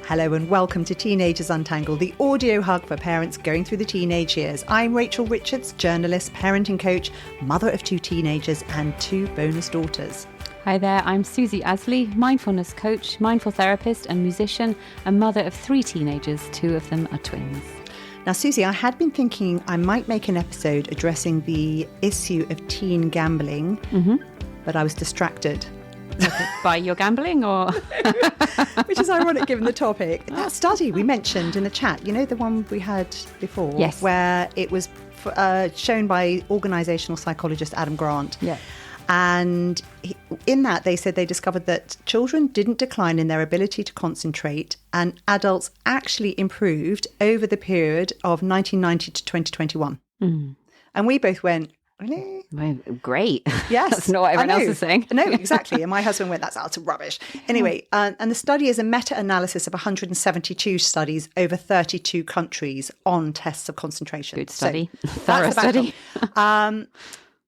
Hello and welcome to Teenagers Untangled, the audio hug for parents going through the teenage years. I'm Rachel Richards, journalist, parenting coach, mother of 2 teenagers and 2 bonus daughters. Hi there, I'm Susie Asley, mindfulness coach, mindful therapist and musician, and mother of 3 teenagers. 2 of them are twins. Now, Susie, I had been thinking I might make an episode addressing the issue of teen gambling, but I was distracted. By your gambling or? Which is ironic given the topic. That study we mentioned in the chat, you know, the one we had before? Yes. Where it was shown by organisational psychologist Adam Grant. Yeah. And in that, they said they discovered that children didn't decline in their ability to concentrate and adults actually improved over the period of 1990 to 2021. And we both went, really? Well, great. Yes. That's not what everyone else is saying. No, exactly. And my husband went, that's utter rubbish. Anyway, and the study is a meta-analysis of 172 studies over 32 countries on tests of concentration. Good study. So Thorough study.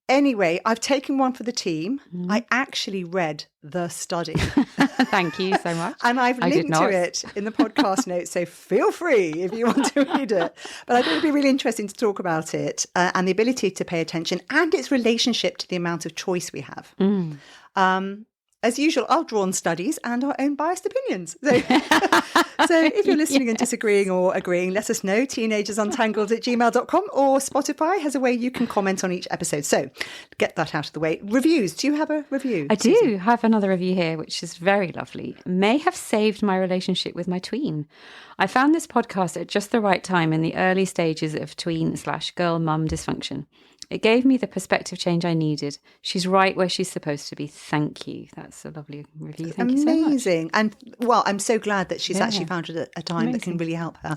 Anyway, I've taken one for the team. I actually read the study. Thank you so much. And I've linked to it in the podcast notes, so feel free if you want to read it. But I thought it'd be really interesting to talk about it and the ability to pay attention and its relationship to the amount of choice we have. As usual, I'll draw on studies and our own biased opinions. So, if you're listening and disagreeing or agreeing, let us know. teenagersuntangled@gmail.com or Spotify has a way you can comment on each episode. So get that out of the way. Reviews. Do you have a review? I do have another review here, which is very lovely. May have saved my relationship with my tween. I found this podcast at just the right time in the early stages of tween/girl mum dysfunction. It gave me the perspective change I needed. She's right where she's supposed to be. Thank you. That's a lovely review. Thank you so much. Amazing. And, well, I'm so glad that she's actually found it a time that can really help her.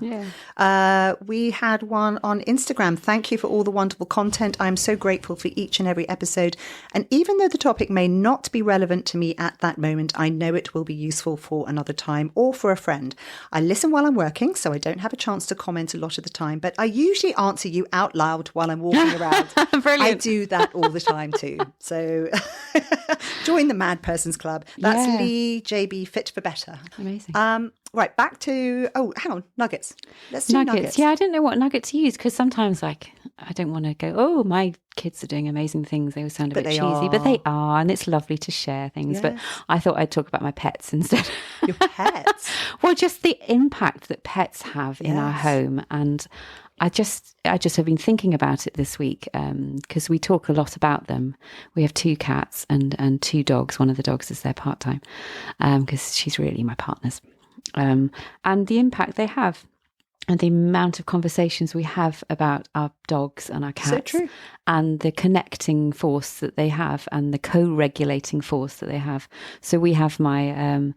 Yeah. We had one on Instagram. Thank you for all the wonderful content. I'm so grateful for each and every episode. And even though the topic may not be relevant to me at that moment, I know it will be useful for another time or for a friend. I listen while I'm working, so I don't have a chance to comment a lot of the time, but I usually answer you out loud while I'm walking around. Brilliant. I do that all the time too. So join the Mad Persons Club. That's Lee JB Fit for Better. Amazing. Right, back to, hang on, nuggets. Let's do nuggets. Yeah, I don't know what nugget to use because sometimes I don't want to go, oh, my kids are doing amazing things. They always sound a bit cheesy, but they are. And it's lovely to share things. Yes. But I thought I'd talk about my pets instead. Your pets? Well, just the impact that pets have in our home. And I just have been thinking about it this week because we talk a lot about them. We have 2 cats and 2 dogs. One of the dogs is there part-time because she's really my partner's. And the impact they have and the amount of conversations we have about our dogs and our cats. So true. And the connecting force that they have and the co-regulating force that they have. So we have my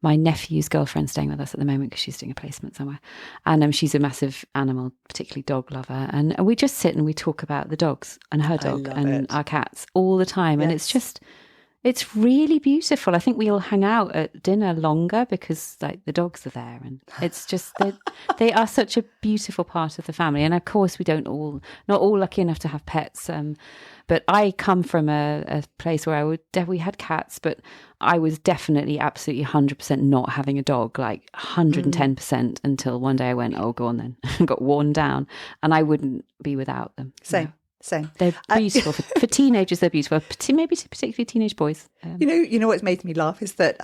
nephew's girlfriend staying with us at the moment because she's doing a placement somewhere. And she's a massive animal, particularly dog lover. And we just sit and we talk about the dogs and her dog and our cats all the time. Yes. And it's really beautiful. I think we all hang out at dinner longer because like the dogs are there. And it's just, they are such a beautiful part of the family. And of course, not all lucky enough to have pets. But I come from a place where we had cats, but I was definitely absolutely 100% not having a dog, like 110% until one day I went, oh, go on then. Got worn down and I wouldn't be without them. Same. They're beautiful. For teenagers, they're beautiful. Maybe particularly teenage boys. You know what's made me laugh is that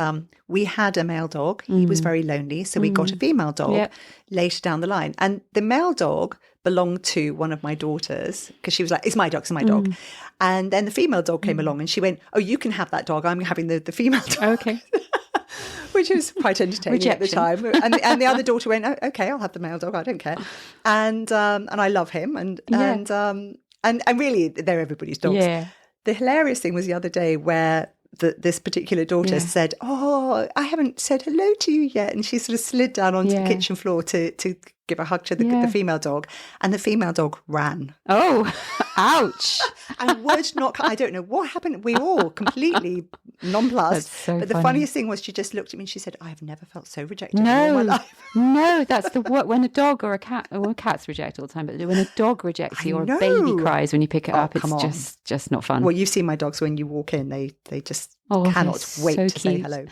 we had a male dog. He was very lonely, so we got a female dog later down the line. And the male dog belonged to one of my daughters because she was like, it's my dog, it's my dog. And then the female dog came along and she went, oh, you can have that dog. I'm having the female dog. Okay. Which was quite entertaining at the time. And the other daughter went, oh, okay, I'll have the male dog. I don't care. And I love him. And really, they're everybody's dogs. Yeah. The hilarious thing was the other day where this particular daughter said, oh, I haven't said hello to you yet. And she sort of slid down onto the kitchen floor to give a hug to the female dog. And the female dog ran. Oh, ouch. And would not, I don't know what happened. We all completely nonplussed. But the funniest thing was she just looked at me and she said, I have never felt so rejected in all my life. No, that's when a dog or a cat, well, cats reject all the time, but when a dog rejects you or a baby cries when you pick it up, it's just not fun. Well, you've seen my dogs when you walk in, they just cannot wait to say hello.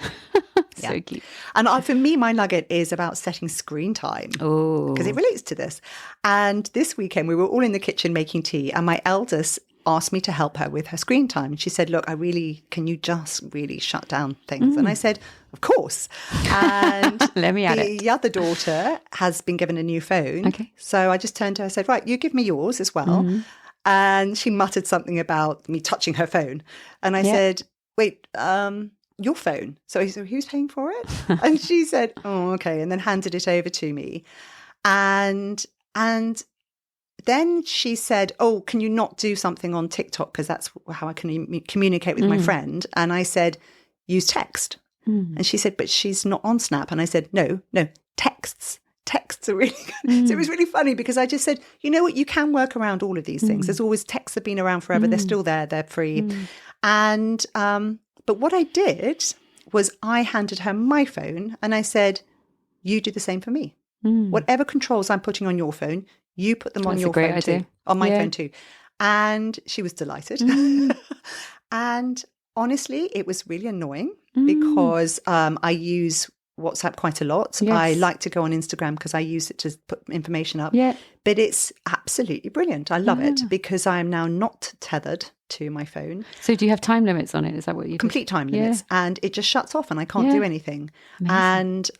So cute. And for me, my nugget is about setting screen time. Oh. Because it relates to this. And this weekend, we were all in the kitchen making tea, and my eldest asked me to help her with her screen time. And she said, look, can you just really shut down things? And I said, of course. And Let me at it. the other daughter has been given a new phone. Okay. So I just turned to her and said, right, you give me yours as well. And she muttered something about me touching her phone. And I said, wait, your phone? So who's paying for it? And she said, oh, okay. And then handed it over to me. And then she said, oh, can you not do something on TikTok? Because that's how I can communicate with my friend. And I said, use text. And she said, but she's not on Snap. And I said, no, texts. Texts are really good. So it was really funny because I just said, you know what, you can work around all of these things. There's always texts have been around forever. They're still there. They're free. And but what I did was I handed her my phone and I said, you do the same for me. Whatever controls I'm putting on your phone, you put them on your phone too. On my phone too. And she was delighted. And honestly, it was really annoying because I use WhatsApp quite a lot. Yes. I like to go on Instagram because I use it to put information up. Yeah. But it's absolutely brilliant. I love it because I am now not tethered to my phone. So do you have time limits on it? Is that what you do? Complete time limits. And it just shuts off and I can't do anything. Amazing. And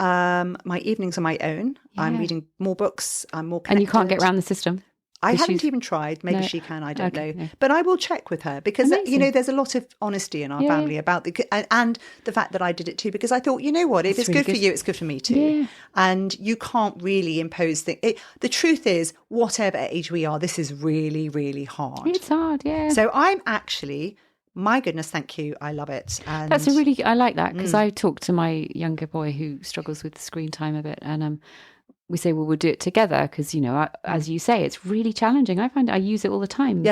my evenings are my own. I'm reading more books. I'm more connected. And you can't get around the system? I haven't even tried. Maybe she can. I don't know. No. But I will check with her because, Amazing. you know, there's a lot of honesty in our family about and the fact that I did it too, because I thought, you know what, if it's really good for you, it's good for me too. Yeah. And you can't really impose things. The truth is, whatever age we are, this is really, really hard. It's hard, yeah. So I'm actually, my goodness, thank you. I love it. And That's I like that because I talk to my younger boy who struggles with screen time a bit and we say, well, we'll do it together because, you know, as you say, it's really challenging. I find I use it all the time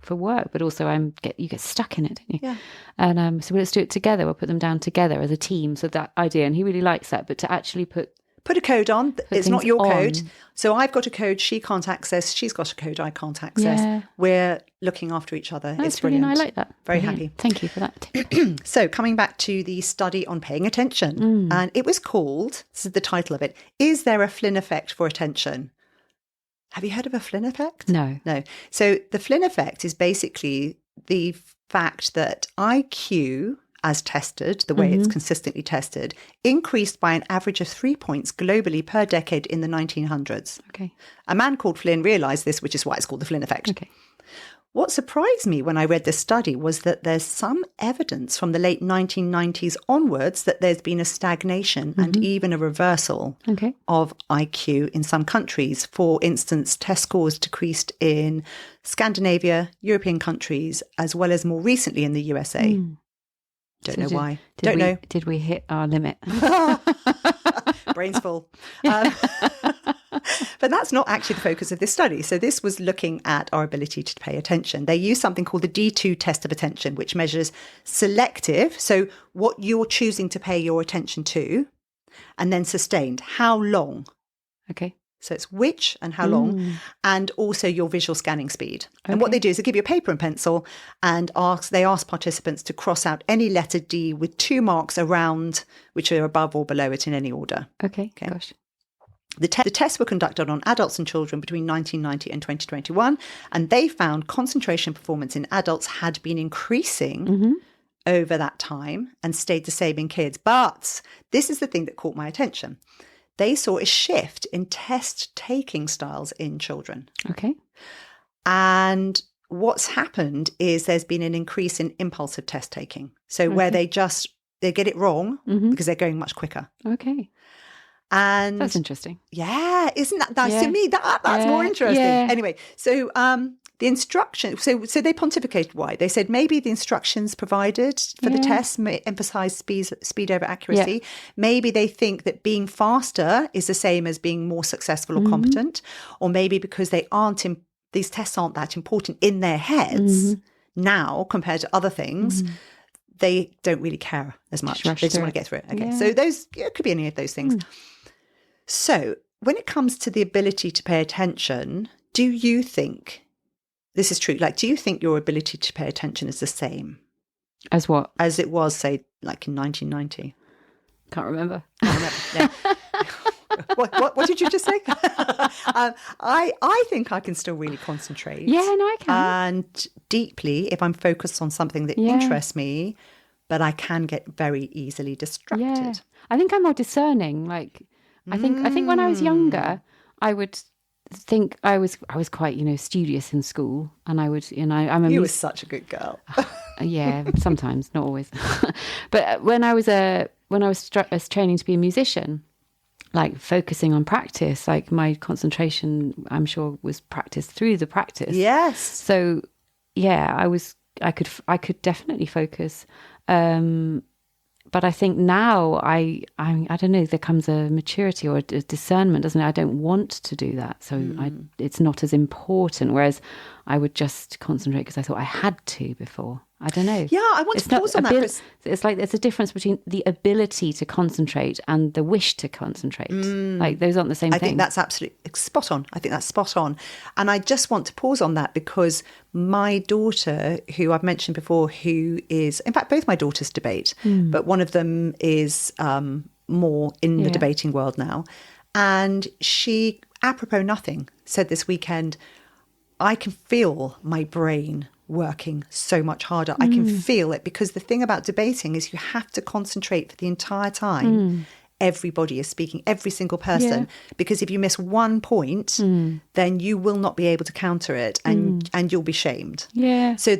for work, but also you get stuck in it, don't you? Yeah. And so let's do it together. We'll put them down together as a team. So that idea, and he really likes that, but to actually put a code on. It's not your code. So I've got a code she can't access. She's got a code I can't access. Yeah. We're looking after each other. That's it's brilliant. I like that. Very brilliant. happy. Thank you for that. So coming back to the study on paying attention, and it was called, this is the title of it, Is There a Flynn Effect for Attention? Have you heard of a Flynn effect? No. So the Flynn effect is basically the fact that IQ, as tested, the way it's consistently tested, increased by an average of 3 points globally per decade in the 1900s. Okay. A man called Flynn realised this, which is why it's called the Flynn effect. Okay. What surprised me when I read this study was that there's some evidence from the late 1990s onwards that there's been a stagnation and even a reversal of IQ in some countries. For instance, test scores decreased in Scandinavia, European countries, as well as more recently in the USA. Don't know why. Don't know. Did we hit our limit? Brains full. But that's not actually the focus of this study. So this was looking at our ability to pay attention. They used something called the D2 test of attention, which measures selective, so what you're choosing to pay your attention to, and then sustained, how long. Okay. So it's which and how long, and also your visual scanning speed. Okay. And what they do is they give you a paper and pencil and they ask participants to cross out any letter D with 2 marks around, which are above or below it in any order. Okay. Gosh. The tests were conducted on adults and children between 1990 and 2021, and they found concentration performance in adults had been increasing over that time and stayed the same in kids. But this is the thing that caught my attention. They saw a shift in test-taking styles in children. Okay. And what's happened is there's been an increase in impulsive test-taking. So where they get it wrong because they're going much quicker. Okay. And that's interesting. Yeah, isn't that nice to me? That's more interesting. Yeah. Anyway, so the instruction, so they pontificated why. They said maybe the instructions provided for the test may emphasize speed over accuracy. Yeah. Maybe they think that being faster is the same as being more successful or competent, or maybe because these tests aren't that important in their heads now compared to other things. They don't really care as much. They just want to get through it. Okay, so it could be any of those things. So when it comes to the ability to pay attention, do you think this is true? Like, do you think your ability to pay attention is the same as what? As it was, say, like in 1990? Can't remember. No. What did you just say? I think I can still really concentrate. Yeah, no, I can. And deeply, if I'm focused on something that interests me, but I can get very easily distracted. Yeah. I think I'm more discerning. Like, I think when I was younger, I would think I was quite, studious in school, and I would, You were such a good girl. Yeah, sometimes, not always. But when I was training to be a musician, like focusing on practice, like my concentration, I'm sure, was practiced through the practice. Yes. So yeah, I could definitely focus. But I think now I don't know, there comes a maturity or a discernment, doesn't it? I don't want to do that. So it's not as important. Whereas I would just concentrate because I thought I had to before. I don't know. Yeah, I want to pause on that. It's like there's a difference between the ability to concentrate and the wish to concentrate. Like those aren't the same thing. I think that's absolutely spot on. I think that's spot on. And I just want to pause on that because my daughter, who I've mentioned before, who is, in fact, both my daughters debate, but one of them is more in the debating world now. And she, apropos nothing, said this weekend, I can feel my brain working so much harder. I can feel it because the thing about debating is you have to concentrate for the entire time. Everybody is speaking, every single person, because if you miss one point, then you will not be able to counter it, and you'll be shamed. Yeah. So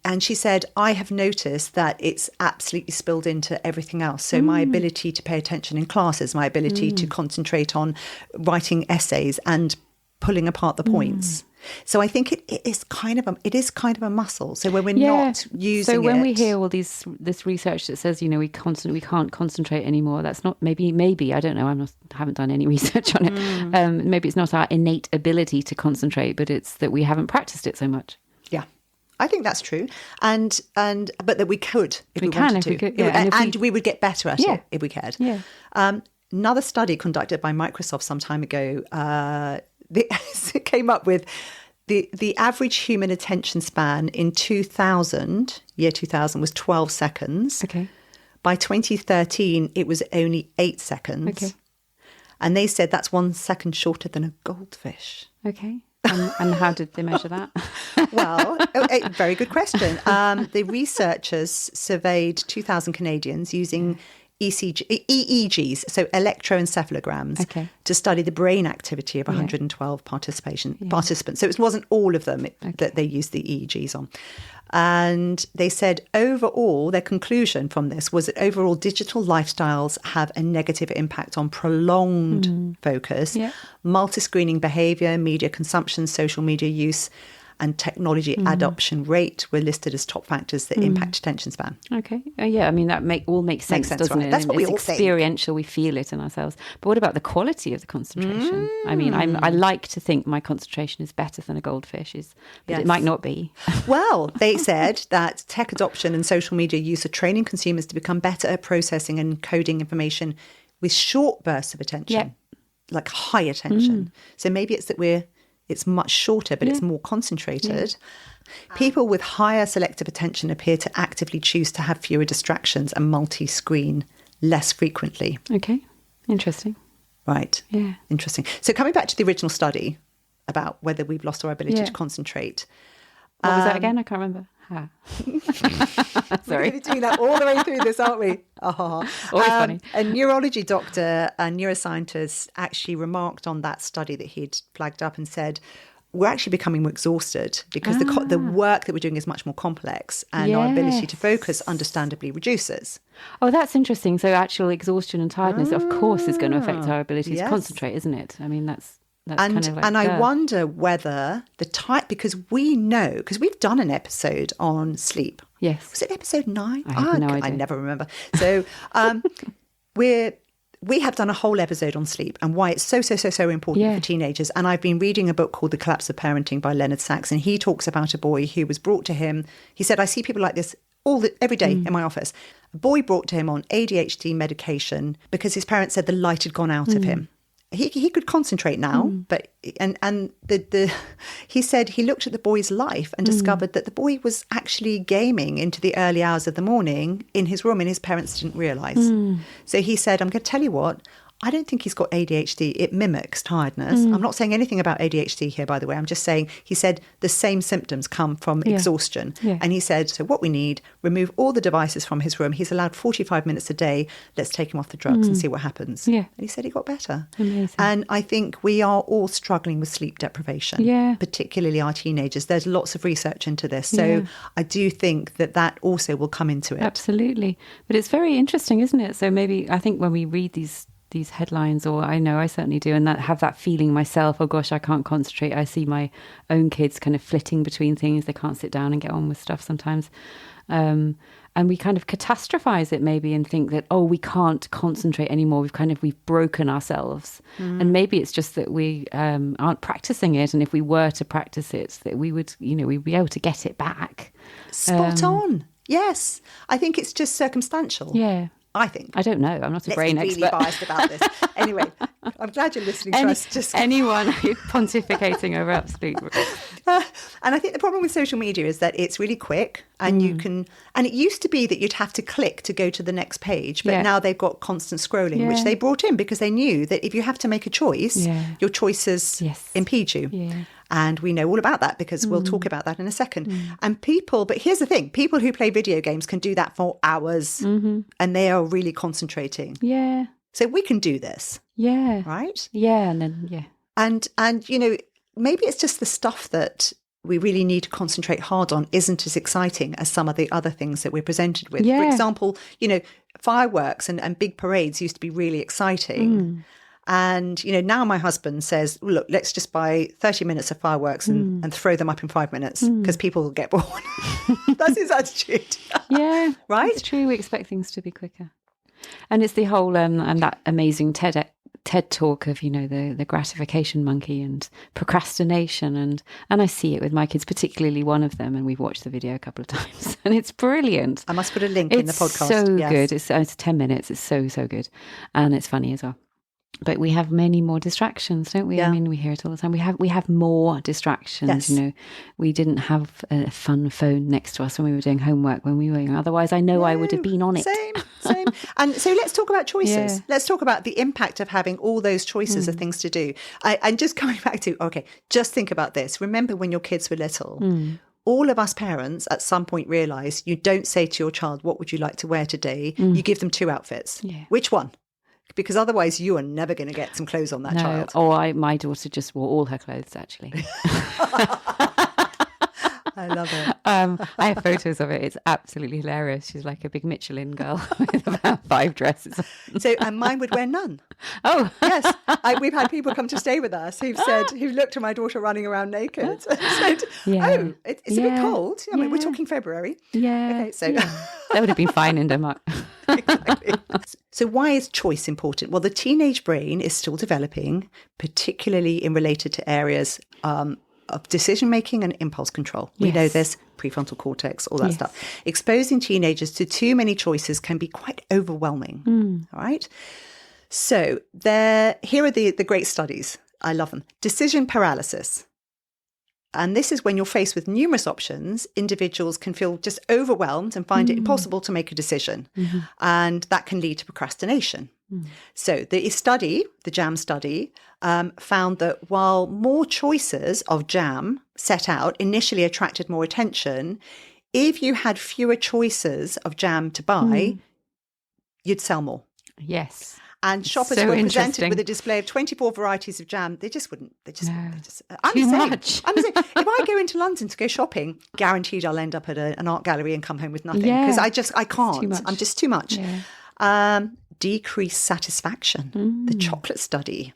and she said, I have noticed that it's absolutely spilled into everything else. So my ability to pay attention in classes, my ability to concentrate on writing essays and pulling apart the points. So I think it is kind of a muscle. So when we're not using it. So when we hear all this research that says, we can't concentrate anymore, that's not maybe I don't know. Haven't done any research on it. Maybe it's not our innate ability to concentrate, but it's that we haven't practiced it so much. Yeah. I think that's true, but that we could if we wanted to, if we could, and we would get better at it if we cared. Yeah. Another study conducted by Microsoft some time ago it came up with the average human attention span in 2000 was 12 seconds. Okay. By 2013, it was only 8 seconds. Okay. And they said that's 1 second shorter than a goldfish. Okay. And how did they measure that? Well, very good question. The researchers surveyed 2,000 Canadians using EEGs, so electroencephalograms, to study the brain activity of 112 participants. So it wasn't all of them that they used the EEGs on. And they said overall, their conclusion from this was that overall digital lifestyles have a negative impact on prolonged focus, multi-screening behaviour, media consumption, social media use, and technology adoption rate were listed as top factors that impact attention span. Okay. Yeah, I mean, that all makes sense, doesn't right? it? That's what we all experiential, we feel it in ourselves. But what about the quality of the concentration? I mean, I like to think my concentration is better than a goldfish's, but it might not be. Well, they said that tech adoption and social media use are training consumers to become better at processing and encoding information with short bursts of attention, like high attention. So maybe it's that it's much shorter, but it's more concentrated. People with higher selective attention appear to actively choose to have fewer distractions and multi-screen less frequently. Okay, interesting. Right. Yeah. Interesting. So coming back to the original study about whether we've lost our ability to concentrate. What was that again? I can't remember. Sorry. We're going to be doing that all the way through this, aren't we? Always funny. A neurology doctor and neuroscientist actually remarked on that study that he'd flagged up and said, we're actually becoming more exhausted because the work that we're doing is much more complex and our ability to focus understandably reduces. Oh, that's interesting. So actual exhaustion and tiredness, of course, is going to affect our ability to concentrate, isn't it? I mean, that's kind of like, I wonder whether the type, because we know, because we've done an episode on sleep. Yes. Was it episode 9? I have no idea. I never remember. So we have done a whole episode on sleep and why it's so important for teenagers. And I've been reading a book called The Collapse of Parenting by Leonard Sachs. And he talks about a boy who was brought to him. He said, I see people like this every day in my office. A boy brought to him on ADHD medication because his parents said the light had gone out of him. he could concentrate now, but he said he looked at the boy's life and discovered that the boy was actually gaming into the early hours of the morning in his room, and his parents didn't realise. So he said, I'm going to tell you what, I don't think he's got ADHD. It mimics tiredness. I'm not saying anything about ADHD here, by the way. I'm just saying, he said the same symptoms come from exhaustion. Yeah. And he said, so what we need, remove all the devices from his room. He's allowed 45 minutes a day. Let's take him off the drugs and see what happens. Yeah. And he said he got better. Amazing. And I think we are all struggling with sleep deprivation, particularly our teenagers. There's lots of research into this. So I do think that also will come into it. Absolutely. But it's very interesting, isn't it? So maybe I think when we read these headlines, or I know I certainly do, and that have that feeling myself, oh gosh, I can't concentrate. I see my own kids kind of flitting between things. They can't sit down and get on with stuff sometimes. And we kind of catastrophize it maybe and think that, oh, we can't concentrate anymore. We've broken ourselves. And maybe it's just that we aren't practicing it. And if we were to practice it, that we would, we'd be able to get it back. Spot on. Yes. I think it's just circumstantial. Yeah. I think. I don't know. I'm not a brain expert. Let's be really biased about this. Anyway, I'm glad you're listening to us. Just anyone pontificating over absolute. And I think the problem with social media is that it's really quick, and you can. And it used to be that you'd have to click to go to the next page, but now they've got constant scrolling, which they brought in because they knew that if you have to make a choice, your choices impede you. Yeah. And we know all about that because we'll talk about that in a second. And but here's the thing, people who play video games can do that for hours and they are really concentrating. Yeah. So we can do this. Yeah. Right? Yeah. And then, And maybe it's just the stuff that we really need to concentrate hard on isn't as exciting as some of the other things that we're presented with. For example, fireworks and big parades used to be really exciting. And, now my husband says, look, let's just buy 30 minutes of fireworks and throw them up in 5 minutes because people will get bored. That's his attitude. Yeah. Right? It's true. We expect things to be quicker. And it's the whole, and that amazing TED talk of, the gratification monkey and procrastination. And I see it with my kids, particularly one of them. And we've watched the video a couple of times and it's brilliant. I must put a link in the podcast. It's so good. It's 10 minutes. It's so, so good. And it's funny as well. But we have many more distractions, don't we? Yeah. I mean, we hear it all the time. We have more distractions. Yes. We didn't have a fun phone next to us when we were doing homework when we were young. Otherwise, I know I would have been on it. Same. And so let's talk about choices. Yeah. Let's talk about the impact of having all those choices of things to do. And just coming back to, just think about this. Remember when your kids were little, all of us parents at some point realise you don't say to your child, what would you like to wear today? You give them 2 outfits. Yeah. Which one? Because otherwise you are never going to get some clothes on that child. Or my daughter just wore all her clothes, actually. I love it. I have photos of it. It's absolutely hilarious. She's like a big Michelin girl with about 5 dresses. And mine would wear none. Oh. Yes. We've had people come to stay with us who've looked at my daughter running around naked and said, it's a bit cold. I mean, we're talking February. Yeah. Okay, so that would have been fine in Denmark. Exactly. So why is choice important? Well, the teenage brain is still developing, particularly in related to areas of decision-making and impulse control. We know this, prefrontal cortex, all that stuff. Exposing teenagers to too many choices can be quite overwhelming. All right. So here are the great studies. I love them. Decision paralysis. And this is when you're faced with numerous options, individuals can feel just overwhelmed and find it impossible to make a decision. And that can lead to procrastination. So the jam study, found that while more choices of jam set out initially attracted more attention, if you had fewer choices of jam to buy, you'd sell more. Yes. And shoppers were presented with a display of 24 varieties of jam. They just wouldn't. I'm Too the same. much. I'm the same. If I go into London to go shopping, guaranteed I'll end up at an art gallery and come home with nothing because I can't. I'm just too much. Yeah. Decreased satisfaction. The chocolate study.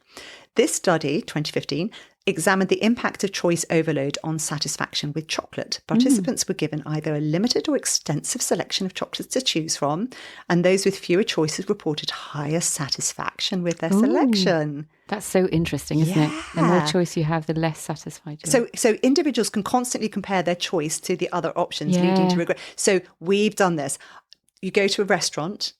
This study, 2015, examined the impact of choice overload on satisfaction with chocolate. Participants were given either a limited or extensive selection of chocolates to choose from, and those with fewer choices reported higher satisfaction with their selection. That's so interesting, isn't it? The more choice you have, the less satisfied you are. So individuals can constantly compare their choice to the other options, leading to regret. So we've done this. You go to a restaurant,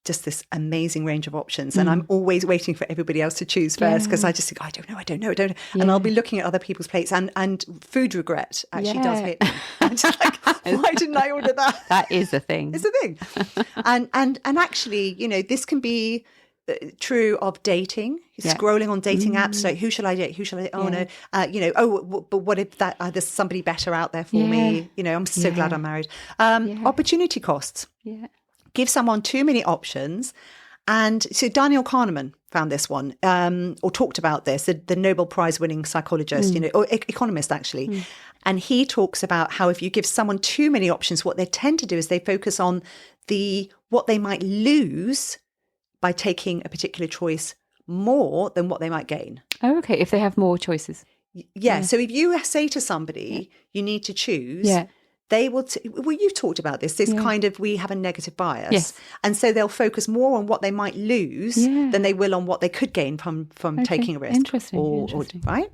just this amazing range of options. And I'm always waiting for everybody else to choose first because I just think, I don't know. And I'll be looking at other people's plates and food regret actually does hit me. I'm just like, why didn't I order that? That is a thing. It's a thing. And actually, this can be true of dating, scrolling on dating apps, like who shall I date? Oh no, but what if there's somebody better out there for me? I'm so glad I'm married. Opportunity costs. Yeah. Give someone too many options. And so Daniel Kahneman found this one, or talked about this, the Nobel Prize winning psychologist, or economist actually. And he talks about how if you give someone too many options, what they tend to do is they focus on what they might lose by taking a particular choice more than what they might gain. Oh, okay. If they have more choices. Yeah. So if you say to somebody, you need to choose, they will, you've talked about this kind of, we have a negative bias. Yes. And so they'll focus more on what they might lose than they will on what they could gain from taking a risk. Interesting. Right?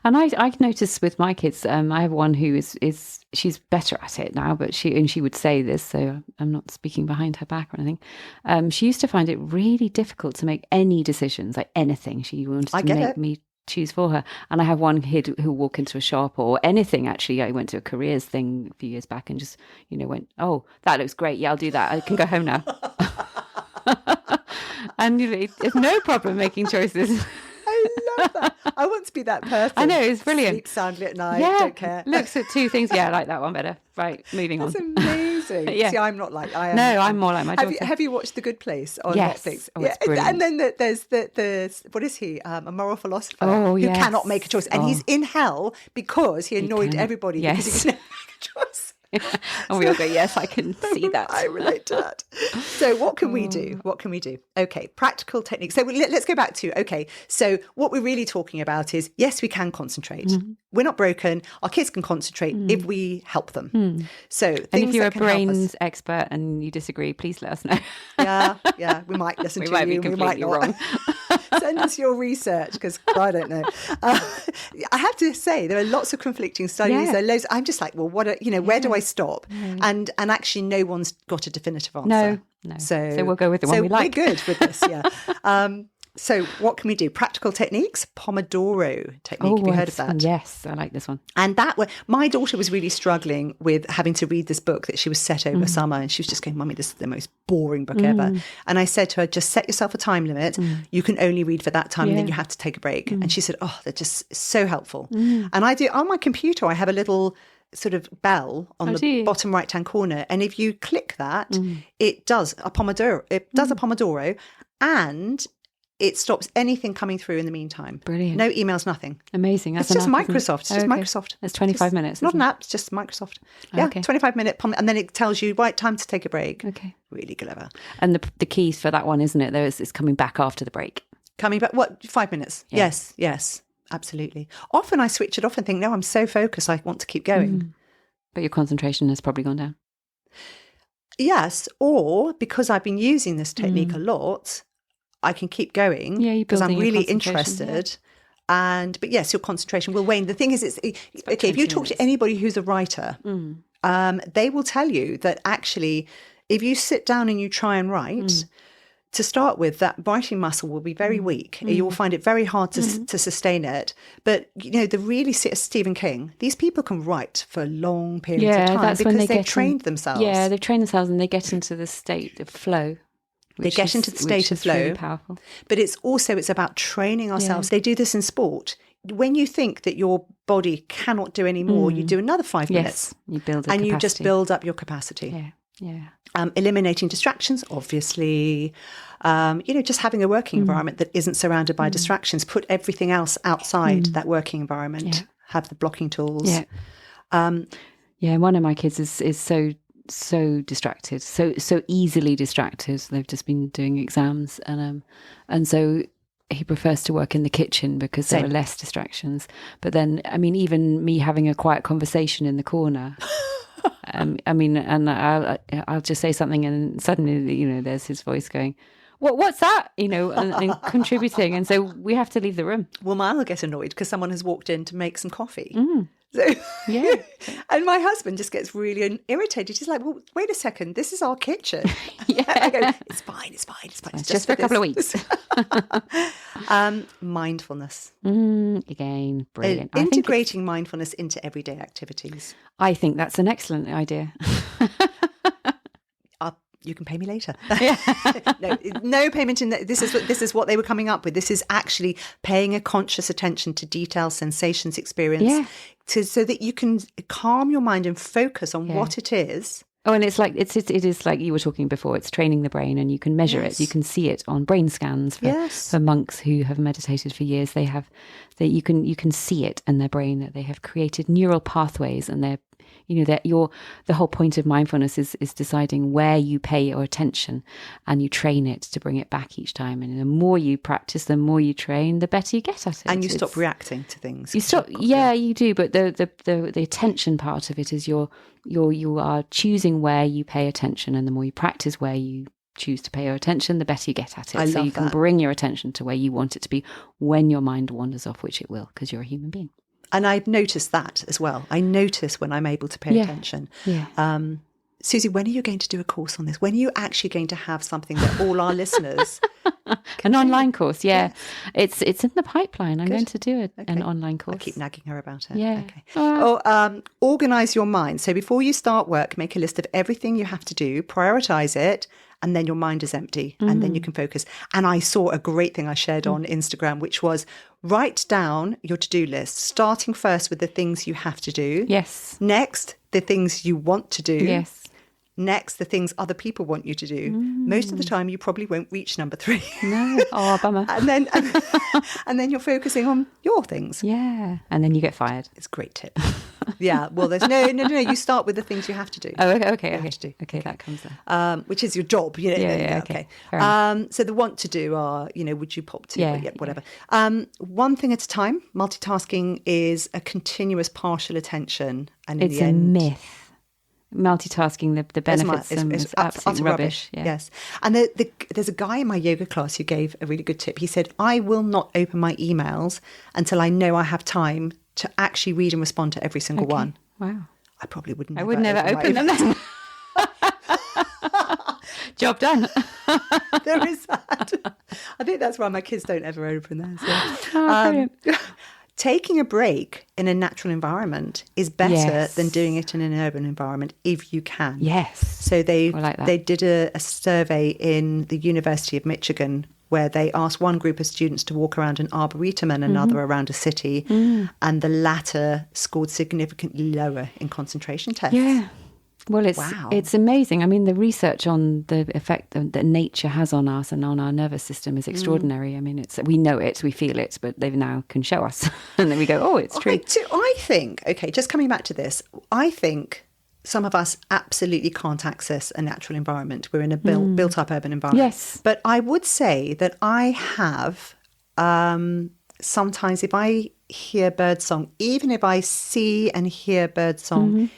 And I noticed with my kids, I have one who is she's better at it now, but she would say this, so I'm not speaking behind her back or anything. She used to find it really difficult to make any decisions, like anything. She wanted to make me choose for her. And I have one kid who'll walk into a shop or anything. Actually, I went to a careers thing a few years back and just, went, oh, that looks great. Yeah, I'll do that. I can go home now. And it's no problem making choices. I love that. I want to be that person. I know, it's brilliant. Sleep soundly at night, don't care. Looks at two things. Yeah, I like that one better. Right, moving on. That's amazing. See, I'm not like I am. No, I'm more like my daughter. Have you watched The Good Place on Netflix? Oh, it's brilliant. And then there's the what is he? A moral philosopher who cannot make a choice. And he's in hell because he annoyed everybody because he couldn't make a choice. And we all go, yes, I can see that. I relate to that. So what can we do? Okay, practical techniques. So let's go back to, so what we're really talking about is, yes, we can concentrate. We're not broken. Our kids can concentrate if we help them. So things and if you're that a can help us. brains expert and you disagree, please let us know. Yeah, we might listen to might you. Be completely we might not. wrong. Send us your research because I don't know. I have to say there are lots of conflicting studies. Yeah. There are loads. I'm just like, well, where do I stop? And actually, no one's got a definitive answer. No. So we'll go with the one we like. We're good with this. Yeah. So what can we do? Practical techniques, Pomodoro technique. Have you heard of that? Yes, I like this one. And my daughter was really struggling with having to read this book that she was set over summer. And she was just going, Mummy, this is the most boring book ever. And I said to her, just set yourself a time limit. You can only read for that time and then you have to take a break. And she said, oh, they're just so helpful. And I do, on my computer, I have a little sort of bell on the bottom right hand corner. And if you click that, it does a Pomodoro. It does a Pomodoro and it stops anything coming through in the meantime. Brilliant. No emails, nothing. Amazing. It's just Microsoft. It's just Microsoft. It's 25 minutes. Not an app. It's just Microsoft. Yeah, 25-minute. And then it tells you, right, time to take a break. Okay. Really clever. And the keys for that one, isn't it? It's coming back after the break. Coming back, 5 minutes? Yeah. Yes. Absolutely. Often I switch it off and think, no, I'm so focused, I want to keep going. But your concentration has probably gone down. Yes. Or because I've been using this technique a lot, I can keep going because I'm really interested. But yes, your concentration will wane. The thing is, it's okay. If you talk to anybody who's a writer, they will tell you that actually, if you sit down and you try and write, to start with, that writing muscle will be very weak. You will find it very hard to sustain it. But, the really Stephen King, these people can write for long periods of time because they've trained themselves. Yeah, they've trained themselves and they get into the state of flow. They get into the state of flow. Really powerful. But it's about training ourselves. They do this in sport. When you think that your body cannot do any more, you do another 5 minutes. You build and you just build up your capacity. Yeah. Eliminating distractions, obviously. Just having a working environment that isn't surrounded by distractions. Put everything else outside that working environment. Yeah. Have the blocking tools. Yeah. One of my kids is so distracted, so easily distracted. They've just been doing exams, and so he prefers to work in the kitchen because there are less distractions. But then, even me having a quiet conversation in the corner. And I'll just say something, and suddenly, there's his voice going, "What's that?" And contributing, and so we have to leave the room. Well, mine will get annoyed because someone has walked in to make some coffee. So, Yeah. and my husband just gets really irritated. He's like, well, wait a second, this is our kitchen. Yeah. I go, it's fine. It's Just for a couple of weeks. Mindfulness. Again, brilliant. Integrating mindfulness into everyday activities. I think that's an excellent idea. You can pay me later. No payment in that. This is what they were coming up with. This is actually paying a conscious attention to details, sensations, experience, so that you can calm your mind and focus on what it is. Oh, and it is like you were talking before. It's training the brain, and you can measure it. You can see it on brain scans for monks who have meditated for years. You can see it in their brain that they have created neural pathways, and they're the whole point of mindfulness is deciding where you pay your attention, and you train it to bring it back each time. And the more you practice, the more you train, the better you get at it. And you stop reacting to things. You stop, you do. But the attention part of it is you are choosing where you pay attention, and the more you practice where you choose to pay your attention, the better you get at it. So you can bring your attention to where you want it to be when your mind wanders off, which it will, because you're a human being. And I've noticed that as well. I notice when I'm able to pay attention. Yeah. Susie, when are you going to do a course on this? When are you actually going to have something that all our listeners... An online course, yeah. It's in the pipeline. I'm going to do an online course. I keep nagging her about it. Yeah. Okay. Organise your mind. So before you start work, make a list of everything you have to do, prioritise it, and then your mind is empty, and then you can focus. And I saw a great thing I shared on Instagram, which was write down your to-do list, starting first with the things you have to do. Yes. Next, the things you want to do. Yes. Next, the things other people want you to do. Most of the time, you probably won't reach number 3. No. Oh, bummer. and then you're focusing on your things. Yeah. And then you get fired. It's a great tip. Yeah. Well, there's no. You start with the things you have to do. Oh, okay. Have to do. Okay, that comes there. Which is your job. Okay. So the want to do are, would you pop to? Yeah. Whatever. One thing at a time. Multitasking is a continuous partial attention. And in it's the end, a myth. Multitasking, the benefits is absolute rubbish. Yeah. Yes. And there's a guy in my yoga class who gave a really good tip. He said, I will not open my emails until I know I have time to actually read and respond to every single one. Wow. I probably wouldn't. I would never open them then. Job done. There is that. I think that's why my kids don't ever open theirs. Oh, taking a break in a natural environment is better than doing it in an urban environment if you can. Yes. So they like did a survey in the University of Michigan where they asked one group of students to walk around an arboretum and another around a city, and the latter scored significantly lower in concentration tests. Yeah. Well, it's amazing. I mean, the research on the effect that nature has on us and on our nervous system is extraordinary. I mean, we know it, we feel it, but they now can show us. And then we go, oh, it's true. I think, just coming back to this, I think some of us absolutely can't access a natural environment. We're in a built-up urban environment. Yes. But I would say that I have, sometimes if I hear birdsong, even if I see and hear birdsong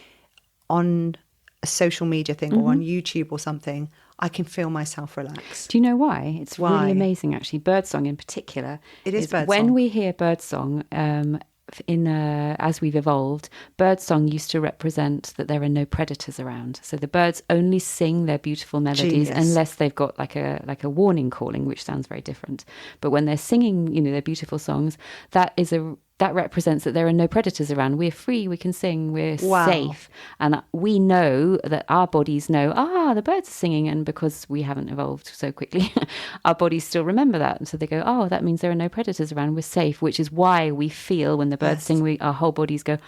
on a social media thing or on YouTube or something, I can feel myself relax. Do you know why? It's really amazing, actually. Birdsong in particular. It is birdsong. When we hear birdsong, as we've evolved, birdsong used to represent that there are no predators around. So the birds only sing their beautiful melodies unless they've got like a warning calling, which sounds very different. But when they're singing, their beautiful songs, that represents that there are no predators around. We're free, we can sing, we're safe. And we know that our bodies know, the birds are singing. And because we haven't evolved so quickly, our bodies still remember that. And so they go, that means there are no predators around, we're safe, which is why we feel when the birds sing, our whole bodies go,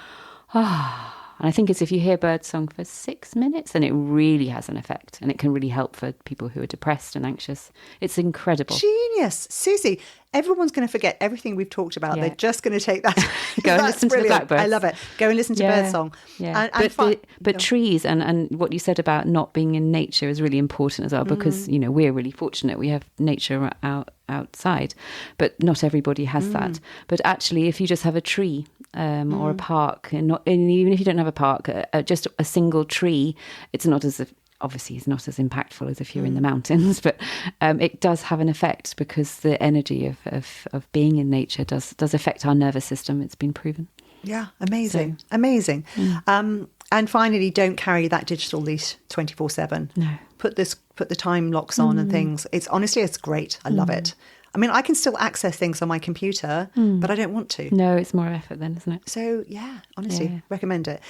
And I think it's if you hear birdsong for 6 minutes, then it really has an effect, and it can really help for people who are depressed and anxious. It's incredible. Genius. Susie, everyone's going to forget everything we've talked about. They're just going to take that. Go and listen to the blackbirds. I love it. Go and listen to birdsong. Yeah. But trees and what you said about not being in nature is really important as well, because, we're really fortunate. We have nature outside, but not everybody has that. But actually, if you just have a tree or a park, and even if you don't have a park, just a single tree, it's not as impactful as if you're in the mountains, but it does have an effect, because the energy of being in nature does affect our nervous system. It's been proven. Yeah, amazing. Amazing. And finally, don't carry that digital leash 24/7. No. Put the time locks on and things. It's great. I love it. I mean, I can still access things on my computer, but I don't want to. No, it's more effort then, isn't it? So, yeah, honestly, Yeah. recommend it.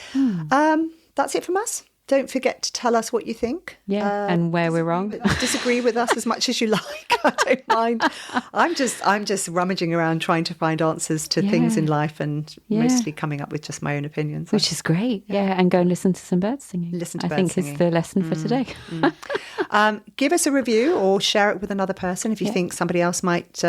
That's it from us. Don't forget to tell us what you think. Yeah, and where we're wrong. Disagree with us as much as you like. I don't mind. I'm just rummaging around trying to find answers to things in life and mostly coming up with just my own opinions. Which is great. Yeah, and go and listen to some birds singing. Listen to I birds think singing. is the lesson for today. Give us a review or share it with another person if you think somebody else might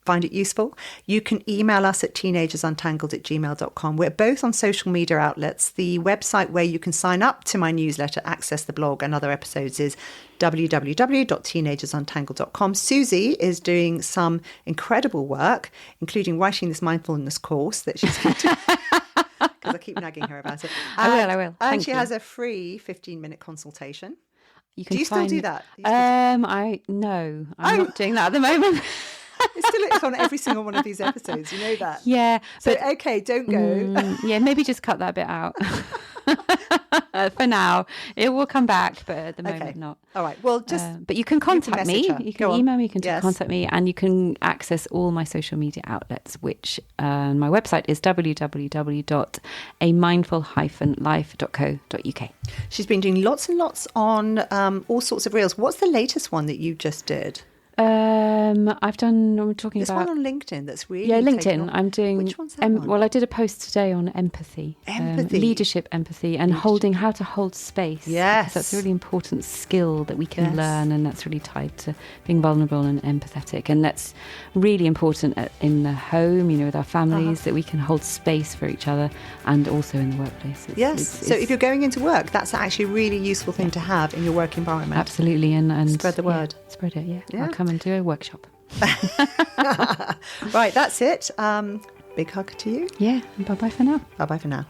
find it useful. You can email us at teenagersuntangled@gmail.com. We're both on social media outlets. The website where you can sign up to my newsletter, access the blog and other episodes is www.teenagersuntangled.com. Susie is doing some incredible work, including writing this mindfulness course that she's going to... Because I keep nagging her about it. I will. And Thank she you. has a free 15-minute consultation. You can Do you still do that? I'm not doing that at the moment. It's on every single one of these episodes. You know that. Yeah. So, okay, don't go. Maybe just cut that bit out. For now, it will come back, but at the moment not. All right. Well, but you can contact me. message her. You can Go on. email me. You can Yes. contact me, and you can access all my social media outlets. Which my website is www.amindful-life.co.uk. She's been doing lots and lots on all sorts of reels. What's the latest one that you just did? I'm talking This about one on LinkedIn that's really LinkedIn. taken off. I'm doing. Which one's that one? Well, I did a post today on empathy, leadership, empathy, and how to hold space. Yes. Because that's a really important skill that we can learn, and that's really tied to being vulnerable and empathetic, and that's really important in the home. With our families, that we can hold space for each other, and also in the workplace. So if you're going into work, that's actually a really useful thing to have in your work environment. Absolutely, and spread the word. Spread it. Yeah. I'll come and do a workshop. Right, that's it. Big hug to you. Yeah, and bye-bye for now. Bye-bye for now.